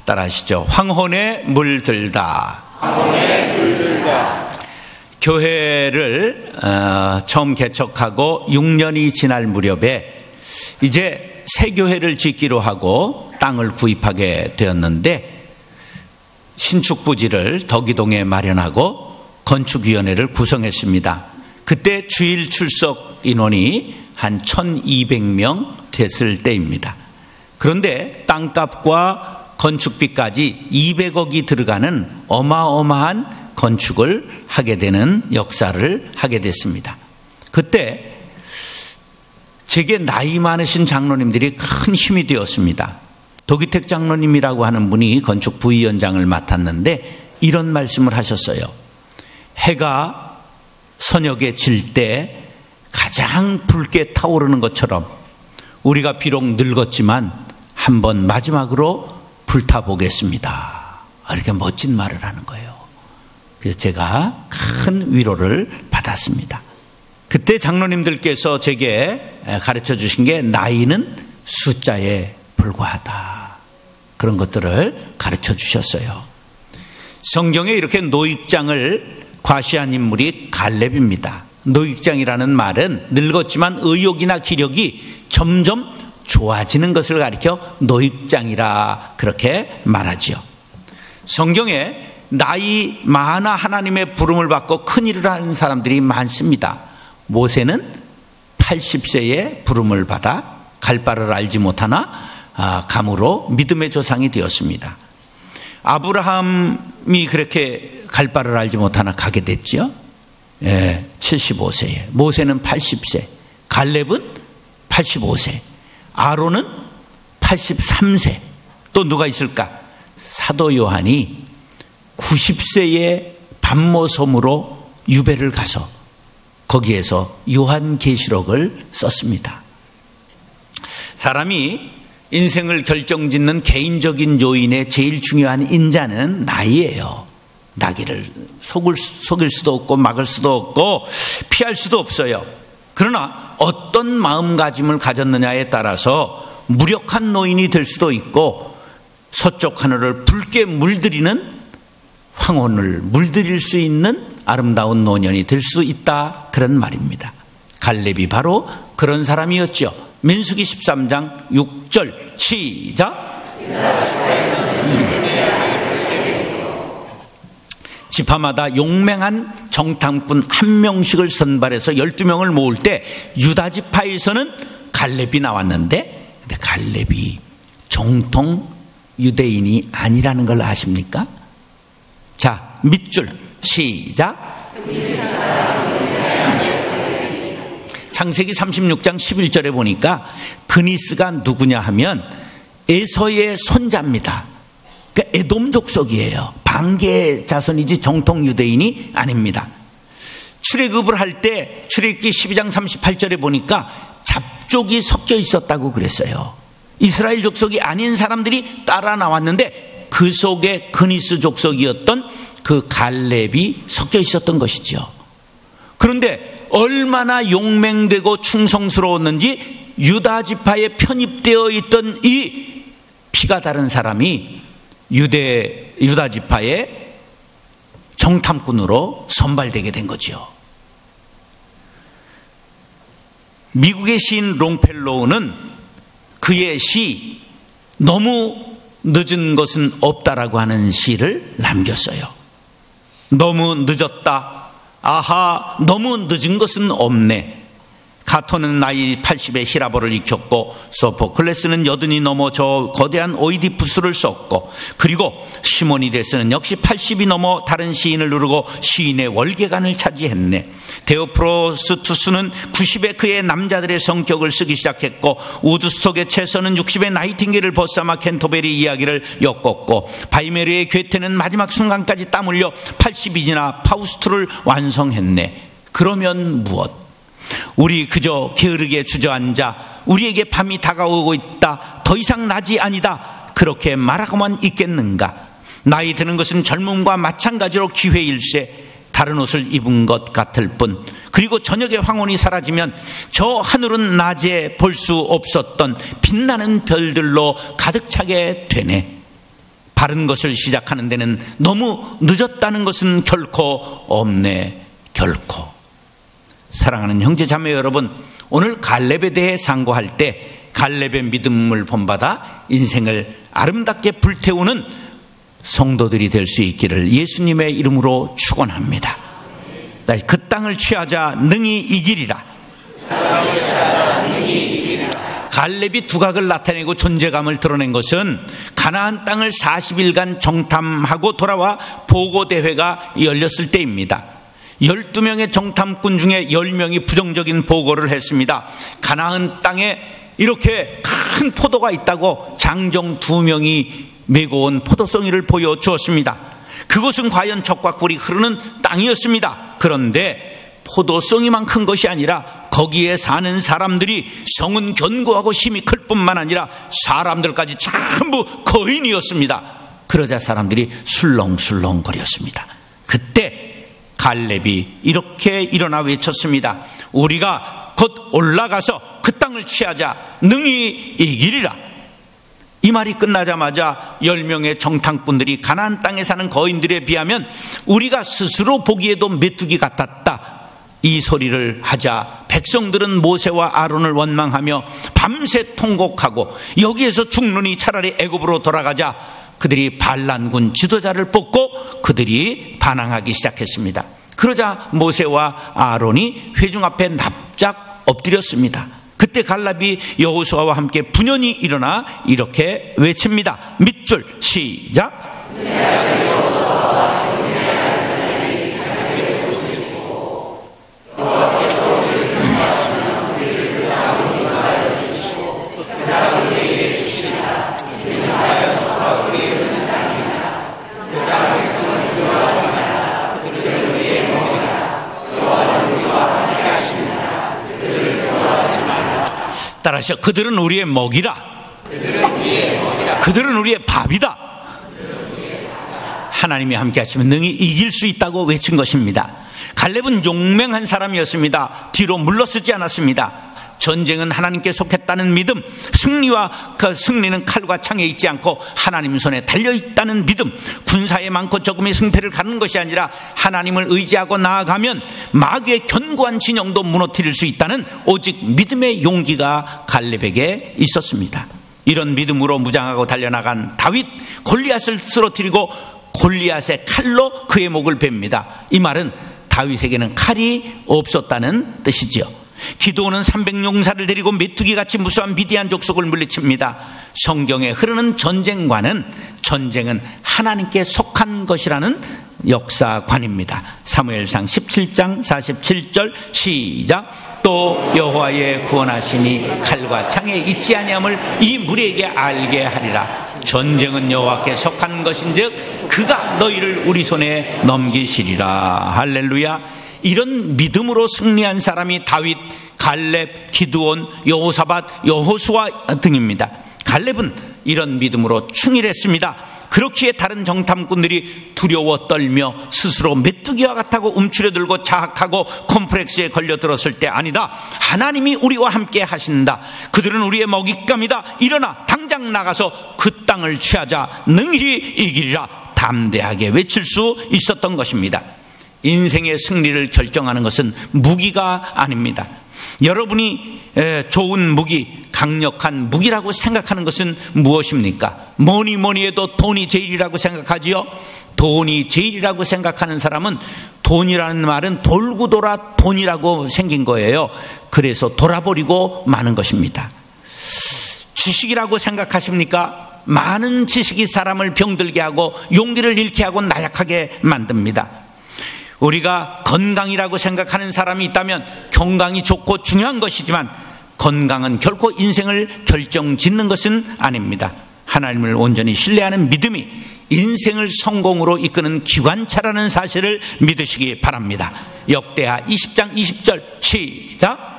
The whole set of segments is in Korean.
따라하시죠. 황혼에 물들다. 황혼에 물들다. 교회를 처음 개척하고 6년이 지날 무렵에 이제 새 교회를 짓기로 하고 땅을 구입하게 되었는데 신축 부지를 덕이동에 마련하고 건축위원회를 구성했습니다. 그때 주일 출석 인원이 한 1200명 됐을 때입니다. 그런데 땅값과 건축비까지 200억이 들어가는 어마어마한 건축을 하게 되는 역사를 하게 됐습니다. 그때 제게 나이 많으신 장로님들이 큰 힘이 되었습니다. 도기택 장로님이라고 하는 분이 건축 부위원장을 맡았는데 이런 말씀을 하셨어요. 해가 서녁에 질 때 가장 붉게 타오르는 것처럼 우리가 비록 늙었지만 한번 마지막으로 불타보겠습니다. 이렇게 멋진 말을 하는 거예요. 그래서 제가 큰 위로를 받았습니다. 그때 장로님들께서 제게 가르쳐 주신 게 나이는 숫자에 불과하다. 그런 것들을 가르쳐 주셨어요. 성경에 이렇게 노익장을 과시한 인물이 갈렙입니다. 노익장이라는 말은 늙었지만 의욕이나 기력이 점점 좋아지는 것을 가리켜 노익장이라 그렇게 말하지요. 성경에 나이 많아 하나님의 부름을 받고 큰 일을 하는 사람들이 많습니다. 모세는 80세에 부름을 받아 갈 바를 알지 못하나 감으로 믿음의 조상이 되었습니다. 아브라함이 그렇게 갈 바를 알지 못하나 가게 됐죠. 75세에. 모세는 80세, 갈렙은 85세, 아론은 83세. 또 누가 있을까? 사도 요한이 90세에 반모섬으로 유배를 가서 거기에서 요한계시록을 썼습니다. 사람이 인생을 결정짓는 개인적인 요인의 제일 중요한 인자는 나이예요. 나이를 속일 수도 없고 막을 수도 없고 피할 수도 없어요. 그러나 어떤 마음가짐을 가졌느냐에 따라서 무력한 노인이 될 수도 있고 서쪽 하늘을 붉게 물들이는 황혼을 물들일 수 있는 아름다운 노년이 될 수 있다, 그런 말입니다. 갈렙이 바로 그런 사람이었죠. 민수기 13장 6절 시작. 지파마다 용맹한 정탐꾼 한 명씩을 선발해서 12명을 모을 때 유다 지파에서는 갈렙이 나왔는데, 근데 갈렙이 정통 유대인이 아니라는 걸 아십니까? 자, 밑줄 시작. 창세기 36장 11절에 보니까 그니스가 누구냐 하면 에서의 손자입니다. 그러니까 에돔 족속이에요. 방계 자손이지 정통 유대인이 아닙니다. 출애굽을 할 때 출애굽기 12장 38절에 보니까 잡족이 섞여 있었다고 그랬어요. 이스라엘 족속이 아닌 사람들이 따라 나왔는데 그 속에 그니스 족속이었던 그 갈렙이 섞여 있었던 것이죠. 그런데 얼마나 용맹되고 충성스러웠는지 유다 지파에 편입되어 있던 이 피가 다른 사람이 유다 지파의 정탐꾼으로 선발되게 된 거죠. 미국의 시인 롱펠로우는 그의 시 너무 늦은 것은 없다라고 하는 시를 남겼어요. 너무 늦었다. 아하, 너무 늦은 것은 없네. 가토는 나이 80에 히라보를 익혔고 소포클레스는 80이 넘어 저 거대한 오이디푸스를 썼고, 그리고 시모니데스는 역시 80이 넘어 다른 시인을 누르고 시인의 월계관을 차지했네. 데오프로스투스는 90에 그의 남자들의 성격을 쓰기 시작했고, 우드스톡의 채서는 60에 나이팅게일을 벗삼아 캔터베리 이야기를 엮었고, 바이메르의 괴테는 마지막 순간까지 땀 흘려 80이 지나 파우스트를 완성했네. 그러면 무엇? 우리 그저 게으르게 주저앉아 우리에게 밤이 다가오고 있다, 더 이상 낮이 아니다, 그렇게 말하고만 있겠는가? 나이 드는 것은 젊음과 마찬가지로 기회일세. 다른 옷을 입은 것 같을 뿐. 그리고 저녁에 황혼이 사라지면 저 하늘은 낮에 볼 수 없었던 빛나는 별들로 가득 차게 되네. 바른 것을 시작하는 데는 너무 늦었다는 것은 결코 없네, 결코. 사랑하는 형제 자매 여러분, 오늘 갈렙에 대해 상고할 때 갈렙의 믿음을 본받아 인생을 아름답게 불태우는 성도들이 될 수 있기를 예수님의 이름으로 축원합니다. 그 땅을 취하자 능히 이기리라. 갈렙이 두각을 나타내고 존재감을 드러낸 것은 가나안 땅을 40일간 정탐하고 돌아와 보고대회가 열렸을 때입니다. 12명의 정탐꾼 중에 10명이 부정적인 보고를 했습니다. 가나안 땅에 이렇게 큰 포도가 있다고 장정 2명이 메고 온 포도송이를 보여주었습니다. 그것은 과연 젖과 꿀이 흐르는 땅이었습니다. 그런데 포도송이만 큰 것이 아니라 거기에 사는 사람들이 성은 견고하고 힘이 클 뿐만 아니라 사람들까지 전부 거인이었습니다. 그러자 사람들이 술렁술렁거렸습니다. 그때 갈렙이 이렇게 일어나 외쳤습니다. 우리가 곧 올라가서 그 땅을 취하자 능히 이기리라. 이 말이 끝나자마자 10명의 정탐꾼들이 가나안 땅에 사는 거인들에 비하면 우리가 스스로 보기에도 메뚜기 같았다, 이 소리를 하자 백성들은 모세와 아론을 원망하며 밤새 통곡하고 여기에서 죽느니 차라리 애굽으로 돌아가자 그들이 반란군 지도자를 뽑고 그들이 반항하기 시작했습니다. 그러자 모세와 아론이 회중 앞에 납작 엎드렸습니다. 그때 갈렙이 여호수아와 함께 분연히 일어나 이렇게 외칩니다. 밑줄 시작. 따라하시죠. 그들은 우리의 먹이라. 그들은 우리의 밥이다. 하나님이 함께 하시면 능히 이길 수 있다고 외친 것입니다. 갈렙은 용맹한 사람이었습니다. 뒤로 물러서지 않았습니다. 전쟁은 하나님께 속했다는 믿음, 승리와 그 승리는 칼과 창에 있지 않고 하나님 손에 달려있다는 믿음, 군사에 많고 적음의 승패를 가는 것이 아니라 하나님을 의지하고 나아가면 마귀의 견고한 진영도 무너뜨릴 수 있다는 오직 믿음의 용기가 갈렙에게 있었습니다. 이런 믿음으로 무장하고 달려나간 다윗, 골리앗을 쓰러뜨리고 골리앗의 칼로 그의 목을 베입니다. 이 말은 다윗에게는 칼이 없었다는 뜻이지요. 기드온은 300용사를 데리고 메뚜기같이 무수한 미디안 족속을 물리칩니다. 성경에 흐르는 전쟁과는 전쟁은 하나님께 속한 것이라는 역사관입니다. 사무엘상 17장 47절 시작. 또 여호와의 구원하심이 칼과 창에 있지 아니함을 이 무리에게 알게 하리라. 전쟁은 여호와께 속한 것인즉 그가 너희를 우리 손에 넘기시리라. 할렐루야. 이런 믿음으로 승리한 사람이 다윗, 갈렙, 기드온, 여호사밧, 여호수아 등입니다. 갈렙은 이런 믿음으로 충일했습니다. 그렇기에 다른 정탐꾼들이 두려워 떨며 스스로 메뚜기와 같다고 움츠려들고 자학하고 콤플렉스에 걸려들었을 때 아니다, 하나님이 우리와 함께 하신다, 그들은 우리의 먹잇감이다, 일어나 당장 나가서 그 땅을 취하자 능히 이기리라 담대하게 외칠 수 있었던 것입니다. 인생의 승리를 결정하는 것은 무기가 아닙니다. 여러분이 좋은 무기, 강력한 무기라고 생각하는 것은 무엇입니까? 뭐니 해도 돈이 제일이라고 생각하지요. 돈이 제일이라고 생각하는 사람은 돈이라는 말은 돌고 돌아 돈이라고 생긴 거예요. 그래서 돌아버리고 마는 것입니다. 지식이라고 생각하십니까? 많은 지식이 사람을 병들게 하고 용기를 잃게 하고 나약하게 만듭니다. 우리가 건강이라고 생각하는 사람이 있다면 건강이 좋고 중요한 것이지만 건강은 결코 인생을 결정짓는 것은 아닙니다. 하나님을 온전히 신뢰하는 믿음이 인생을 성공으로 이끄는 기관차라는 사실을 믿으시기 바랍니다. 역대하 20장 20절 시작.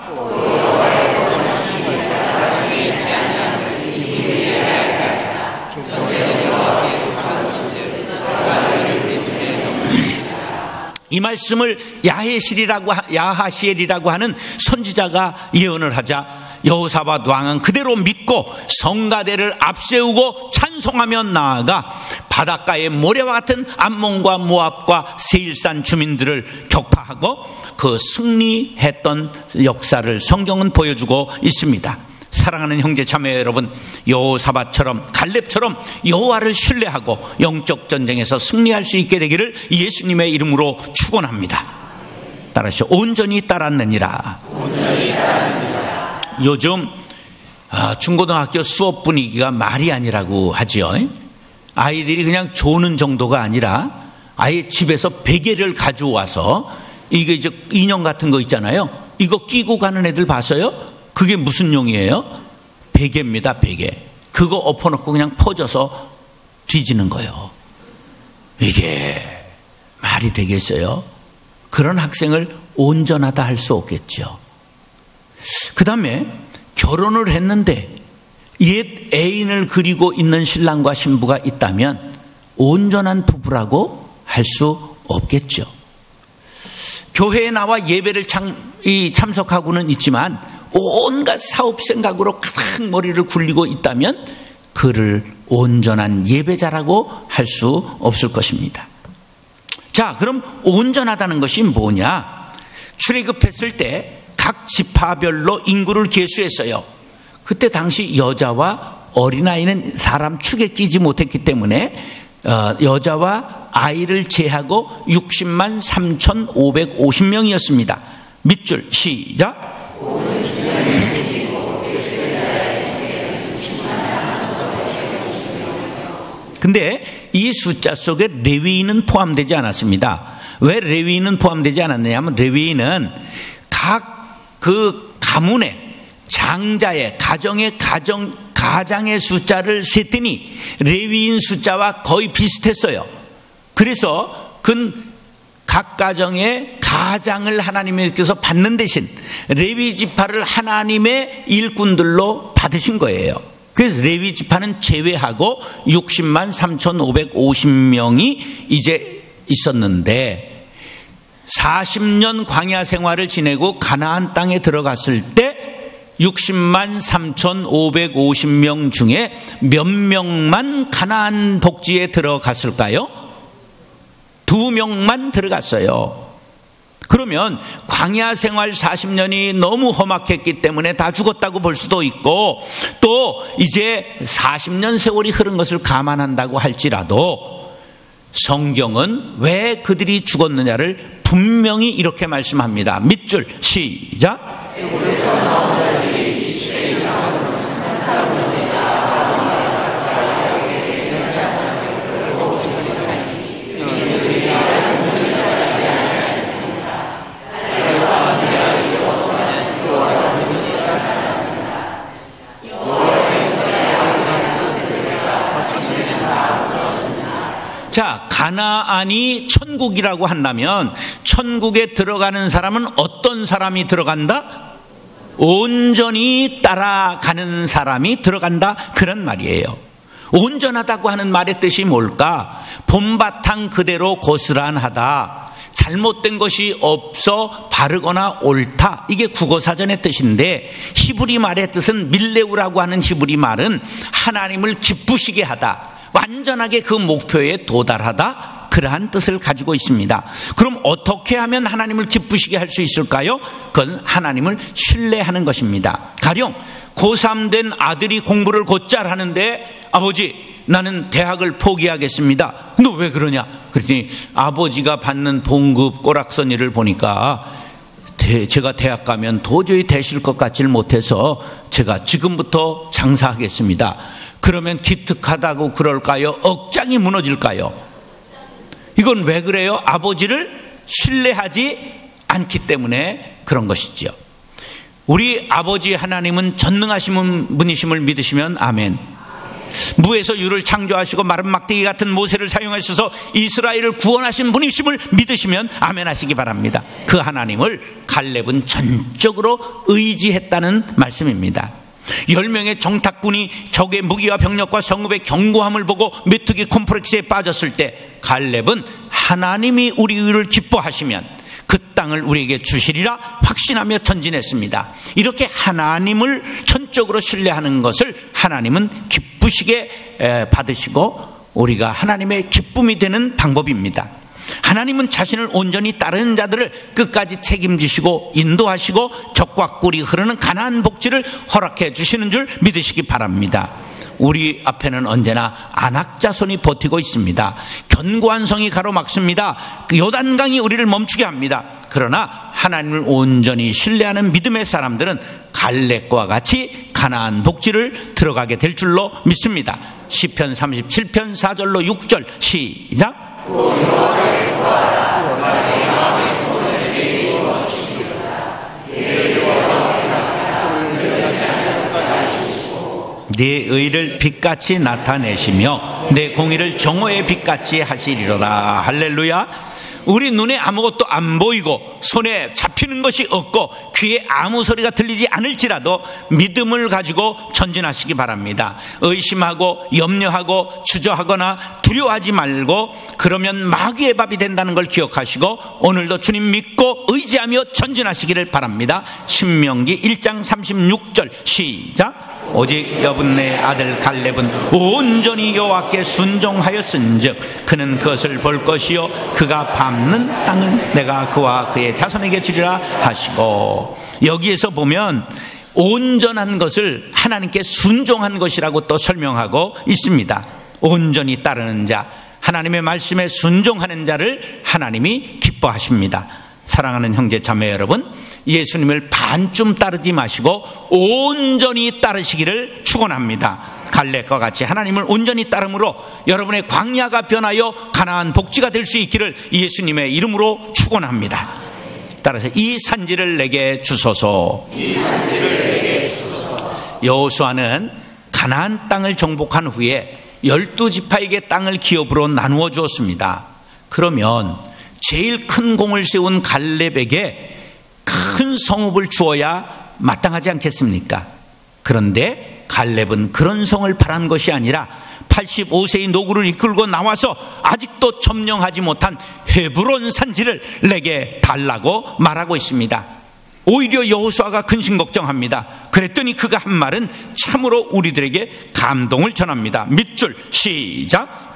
이 말씀을 야하시엘이라고 하는 선지자가 예언을 하자 여호사밧 왕은 그대로 믿고 성가대를 앞세우고 찬송하며 나아가 바닷가의 모래와 같은 암몬과 모압과 세일산 주민들을 격파하고 그 승리했던 역사를 성경은 보여주고 있습니다. 사랑하는 형제 자매 여러분, 여호사밧처럼 갈렙처럼 여호와를 신뢰하고 영적 전쟁에서 승리할 수 있게 되기를 예수님의 이름으로 축원합니다. 따라하시죠. 온전히 따랐느니라. 요즘 중고등학교 수업 분위기가 말이 아니라고 하지요. 아이들이 그냥 조는 정도가 아니라 아예 집에서 베개를 가져와서 이게 이제 인형 같은 거 있잖아요. 이거 끼고 가는 애들 봤어요? 그게 무슨 용이에요? 베개입니다. 베개. 그거 엎어놓고 그냥 퍼져서 뒤지는 거예요. 이게 말이 되겠어요? 그런 학생을 온전하다 할 수 없겠죠. 그 다음에 결혼을 했는데 옛 애인을 그리고 있는 신랑과 신부가 있다면 온전한 부부라고 할 수 없겠죠. 교회에 나와 예배를 참석하고는 있지만 온갖 사업 생각으로 가득 머리를 굴리고 있다면 그를 온전한 예배자라고 할 수 없을 것입니다. 자, 그럼 온전하다는 것이 뭐냐? 출애굽했을 때 각 지파별로 인구를 계수했어요. 그때 당시 여자와 어린아이는 사람 축에 끼지 못했기 때문에 여자와 아이를 제하고 60만 3,550명이었습니다. 밑줄 시작. 근데 이 숫자 속에 레위인은 포함되지 않았습니다. 왜 레위인은 포함되지 않았느냐면 레위인은 각 그 가문의 장자의 가장의 숫자를 셌더니 레위인 숫자와 거의 비슷했어요. 그래서 각 가정의 가장을 하나님께서 받는 대신 레위 지파를 하나님의 일꾼들로 받으신 거예요. 그래서 레위 지파는 제외하고 60만 3,550명이 이제 있었는데 40년 광야 생활을 지내고 가나안 땅에 들어갔을 때 60만 3,550명 중에 몇 명만 가나안 복지에 들어갔을까요? 2명만 들어갔어요. 그러면 광야 생활 40년이 너무 험악했기 때문에 다 죽었다고 볼 수도 있고, 또 이제 40년 세월이 흐른 것을 감안한다고 할지라도 성경은 왜 그들이 죽었느냐를 분명히 이렇게 말씀합니다. 밑줄 시작. 자, 가나안이 천국이라고 한다면 천국에 들어가는 사람은 어떤 사람이 들어간다? 온전히 따라가는 사람이 들어간다, 그런 말이에요. 온전하다고 하는 말의 뜻이 뭘까? 본바탕 그대로 고스란하다, 잘못된 것이 없어 바르거나 옳다, 이게 국어사전의 뜻인데, 히브리 말의 뜻은 밀레우라고 하는 히브리 말은 하나님을 기쁘시게 하다, 완전하게 그 목표에 도달하다, 그러한 뜻을 가지고 있습니다. 그럼 어떻게 하면 하나님을 기쁘시게 할 수 있을까요? 그건 하나님을 신뢰하는 것입니다. 가령 고3 된 아들이 공부를 곧잘 하는데, 아버지 나는 대학을 포기하겠습니다. 너 왜 그러냐? 그랬더니 아버지가 받는 봉급 꼬락서니를 보니까 제가 대학 가면 도저히 되실 것 같지를 못해서 제가 지금부터 장사하겠습니다. 그러면 기특하다고 그럴까요? 억장이 무너질까요? 이건 왜 그래요? 아버지를 신뢰하지 않기 때문에 그런 것이죠. 우리 아버지 하나님은 전능하신 분이심을 믿으시면 아멘. 무에서 유를 창조하시고 마른 막대기 같은 모세를 사용하셔서 이스라엘을 구원하신 분이심을 믿으시면 아멘 하시기 바랍니다. 그 하나님을 갈렙은 전적으로 의지했다는 말씀입니다. 10명의 정탁군이 적의 무기와 병력과 성읍의 견고함을 보고 메뚜기 콤플렉스에 빠졌을 때 갈렙은 하나님이 우리를 기뻐하시면 그 땅을 우리에게 주시리라 확신하며 전진했습니다. 이렇게 하나님을 전적으로 신뢰하는 것을 하나님은 기쁘시게 받으시고 우리가 하나님의 기쁨이 되는 방법입니다. 하나님은 자신을 온전히 따르는 자들을 끝까지 책임지시고 인도하시고 적과 꿀이 흐르는 가나안 복지를 허락해 주시는 줄 믿으시기 바랍니다. 우리 앞에는 언제나 안악 자손이 버티고 있습니다. 견고한 성이 가로막습니다. 요단강이 우리를 멈추게 합니다. 그러나 하나님을 온전히 신뢰하는 믿음의 사람들은 갈렙과 같이 가나안 복지를 들어가게 될 줄로 믿습니다. 시편 37편 4절로 6절 시작. 네 의를 빛같이 나타내시며 내 공의를 정오의 빛같이 하시리로다. 할렐루야. 우리 눈에 아무것도 안 보이고 손에 잡히는 것이 없고 귀에 아무 소리가 들리지 않을지라도 믿음을 가지고 전진하시기 바랍니다. 의심하고 염려하고 주저하거나 두려워하지 말고 그러면 마귀의 밥이 된다는 걸 기억하시고 오늘도 주님 믿고 의지하며 전진하시기를 바랍니다. 신명기 1장 36절 시작. 오직 여분네 아들 갈렙은 온전히 여호와께 순종하였은즉 그는 그것을 볼 것이요 그가 밟는 땅을 내가 그와 그의 자손에게 주리라 하시고, 여기에서 보면 온전한 것을 하나님께 순종한 것이라고 또 설명하고 있습니다. 온전히 따르는 자, 하나님의 말씀에 순종하는 자를 하나님이 기뻐하십니다. 사랑하는 형제 자매 여러분, 예수님을 반쯤 따르지 마시고 온전히 따르시기를 축원합니다. 갈렙과 같이 하나님을 온전히 따름으로 여러분의 광야가 변하여 가나안 복지가 될 수 있기를 예수님의 이름으로 축원합니다. 따라서 이 산지를 내게 주소서. 여호수아는 가나안 땅을 정복한 후에 12지파에게 땅을 기업으로 나누어 주었습니다. 그러면 제일 큰 공을 세운 갈렙에게 큰 성읍을 주어야 마땅하지 않겠습니까? 그런데 갈렙은 그런 성을 바란 것이 아니라 85세의 노구를 이끌고 나와서 아직도 점령하지 못한 헤브론 산지를 내게 달라고 말하고 있습니다. 오히려 여호수아가 근심 걱정합니다. 그랬더니 그가 한 말은 참으로 우리들에게 감동을 전합니다. 밑줄 시작.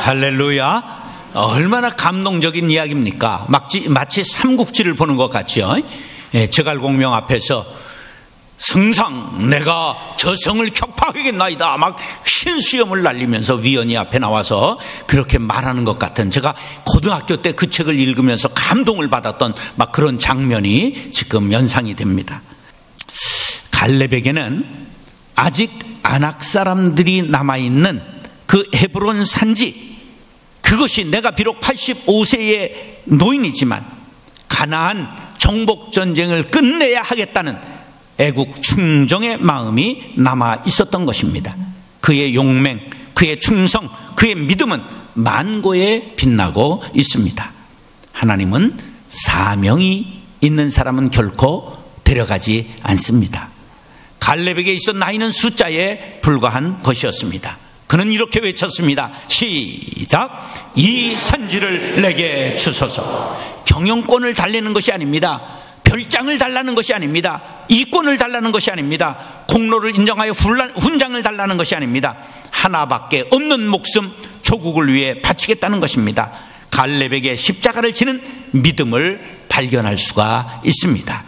할렐루야. 얼마나 감동적인 이야기입니까? 마치 삼국지를 보는 것 같죠. 제갈공명 앞에서 승상 내가 저 성을 격파하겠나이다 막 신수염을 날리면서 위원이 앞에 나와서 그렇게 말하는 것 같은, 제가 고등학교 때 그 책을 읽으면서 감동을 받았던 막 그런 장면이 지금 연상이 됩니다. 갈렙에게는 아직 아낙 사람들이 남아있는 그 헤브론 산지, 그것이 내가 비록 85세의 노인이지만 가나안 정복 전쟁을 끝내야 하겠다는 애국 충정의 마음이 남아 있었던 것입니다. 그의 용맹, 그의 충성, 그의 믿음은 만고에 빛나고 있습니다. 하나님은 사명이 있는 사람은 결코 데려가지 않습니다. 갈렙에게 있었던 나이는 숫자에 불과한 것이었습니다. 그는 이렇게 외쳤습니다. 시작. 이 산지를 내게 주소서. 경영권을 달래는 것이 아닙니다. 별장을 달라는 것이 아닙니다. 이권을 달라는 것이 아닙니다. 공로를 인정하여 훈장을 달라는 것이 아닙니다. 하나밖에 없는 목숨, 조국을 위해 바치겠다는 것입니다. 갈렙에게 십자가를 지는 믿음을 발견할 수가 있습니다.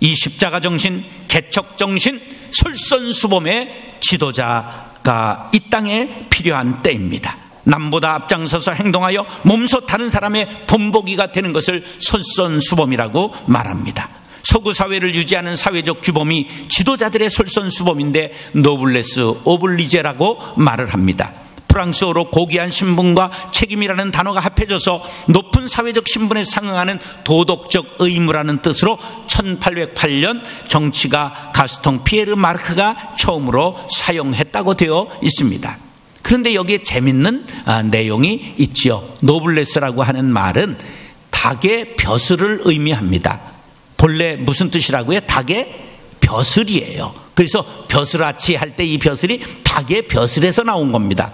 이 십자가 정신, 개척 정신, 솔선수범의 지도자가 이 땅에 필요한 때입니다. 남보다 앞장서서 행동하여 몸소 다른 사람의 본보기가 되는 것을 솔선수범이라고 말합니다. 서구 사회를 유지하는 사회적 규범이 지도자들의 솔선수범인데 노블레스 오블리제라고 말을 합니다. 프랑스어로 고귀한 신분과 책임이라는 단어가 합해져서 높은 사회적 신분에 상응하는 도덕적 의무라는 뜻으로 1808년 정치가 가스통 피에르 마르크가 처음으로 사용했다고 되어 있습니다. 그런데 여기에 재밌는 내용이 있지요. 노블레스라고 하는 말은 닭의 벼슬을 의미합니다. 본래 무슨 뜻이라고요? 닭의 벼슬이에요. 그래서 벼슬아치 할 때 이 벼슬이 닭의 벼슬에서 나온 겁니다.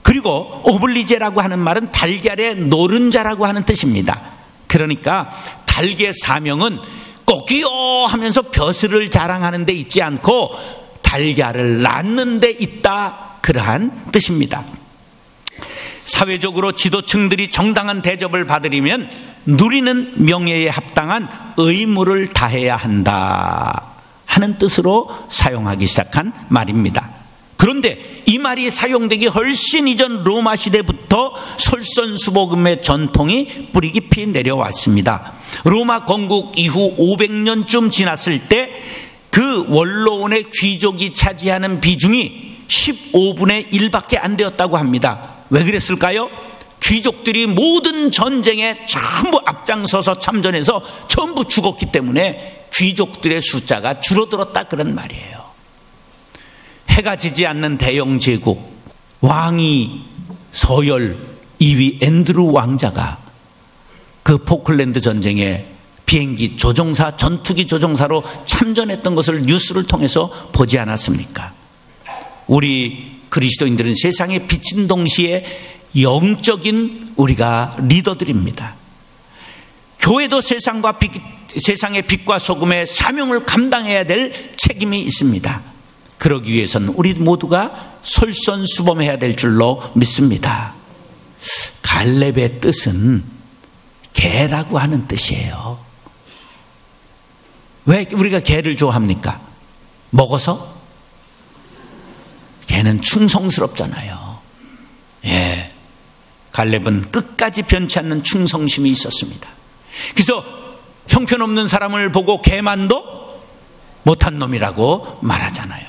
그리고 오블리제라고 하는 말은 달걀의 노른자라고 하는 뜻입니다. 그러니까 닭의 사명은 꼭이요 하면서 벼슬을 자랑하는 데 있지 않고 달걀을 낳는 데 있다, 그러한 뜻입니다. 사회적으로 지도층들이 정당한 대접을 받으려면 누리는 명예에 합당한 의무를 다해야 한다 하는 뜻으로 사용하기 시작한 말입니다. 그런데 이 말이 사용되기 훨씬 이전 로마 시대부터 솔선수범의 전통이 뿌리 깊이 내려왔습니다. 로마 건국 이후 500년쯤 지났을 때 그 원로원의 귀족이 차지하는 비중이 15분의 1밖에 안 되었다고 합니다. 왜 그랬을까요? 귀족들이 모든 전쟁에 전부 앞장서서 참전해서 전부 죽었기 때문에 귀족들의 숫자가 줄어들었다, 그런 말이에요. 해가 지지 않는 대영 제국, 왕이 서열 2위 앤드루 왕자가 그 포클랜드 전쟁에 비행기 조종사, 전투기 조종사로 참전했던 것을 뉴스를 통해서 보지 않았습니까? 우리 그리스도인들은 세상에 비친 동시에 영적인 우리가 리더들입니다. 교회도 세상의 빛과 소금의 사명을 감당해야 될 책임이 있습니다. 그러기 위해서는 우리 모두가 솔선수범해야 될 줄로 믿습니다. 갈렙의 뜻은 개라고 하는 뜻이에요. 왜 우리가 개를 좋아합니까? 먹어서? 개는 충성스럽잖아요. 예, 갈렙은 끝까지 변치 않는 충성심이 있었습니다. 그래서 형편없는 사람을 보고 개만도 못한 놈이라고 말하잖아요.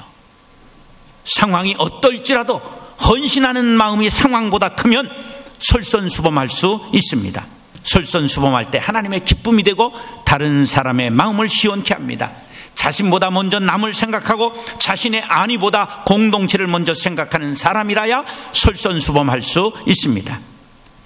상황이 어떨지라도 헌신하는 마음이 상황보다 크면 솔선수범할 수 있습니다. 솔선수범할 때 하나님의 기쁨이 되고 다른 사람의 마음을 시원케 합니다. 자신보다 먼저 남을 생각하고 자신의 안위보다 공동체를 먼저 생각하는 사람이라야 솔선수범할 수 있습니다.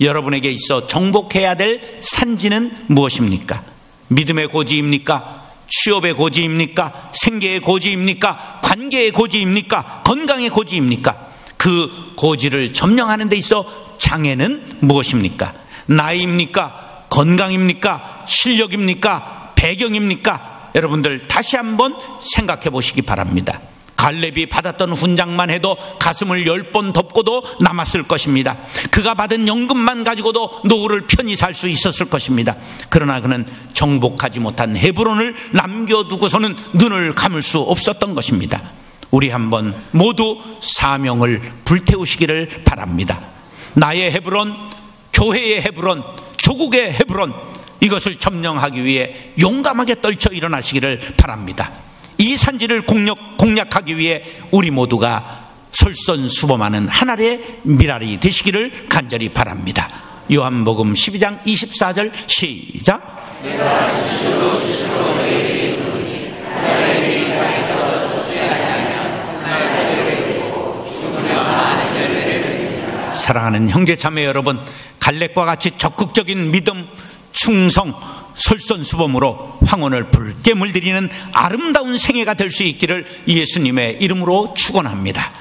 여러분에게 있어 정복해야 될 산지는 무엇입니까? 믿음의 고지입니까? 취업의 고지입니까? 생계의 고지입니까? 관계의 고지입니까? 건강의 고지입니까? 그 고지를 점령하는 데 있어 장애는 무엇입니까? 나이입니까? 건강입니까? 실력입니까? 배경입니까? 여러분들 다시 한번 생각해 보시기 바랍니다. 갈렙이 받았던 훈장만 해도 가슴을 10번 덮고도 남았을 것입니다. 그가 받은 연금만 가지고도 노후를 편히 살 수 있었을 것입니다. 그러나 그는 정복하지 못한 헤브론을 남겨두고서는 눈을 감을 수 없었던 것입니다. 우리 한번 모두 사명을 불태우시기를 바랍니다. 나의 헤브론, 교회의 헤브론, 조국의 헤브론, 이것을 점령하기 위해 용감하게 떨쳐 일어나시기를 바랍니다. 이 산지를 공략하기 위해 우리 모두가 솔선수범하는 하나의 미랄이 되시기를 간절히 바랍니다. 요한복음 12장 24절 시작. 사랑하는 형제자매 여러분, 갈렙과 같이 적극적인 믿음, 충성, 솔선수범으로 황혼을 붉게 물들이는 아름다운 생애가 될 수 있기를 예수님의 이름으로 축원합니다.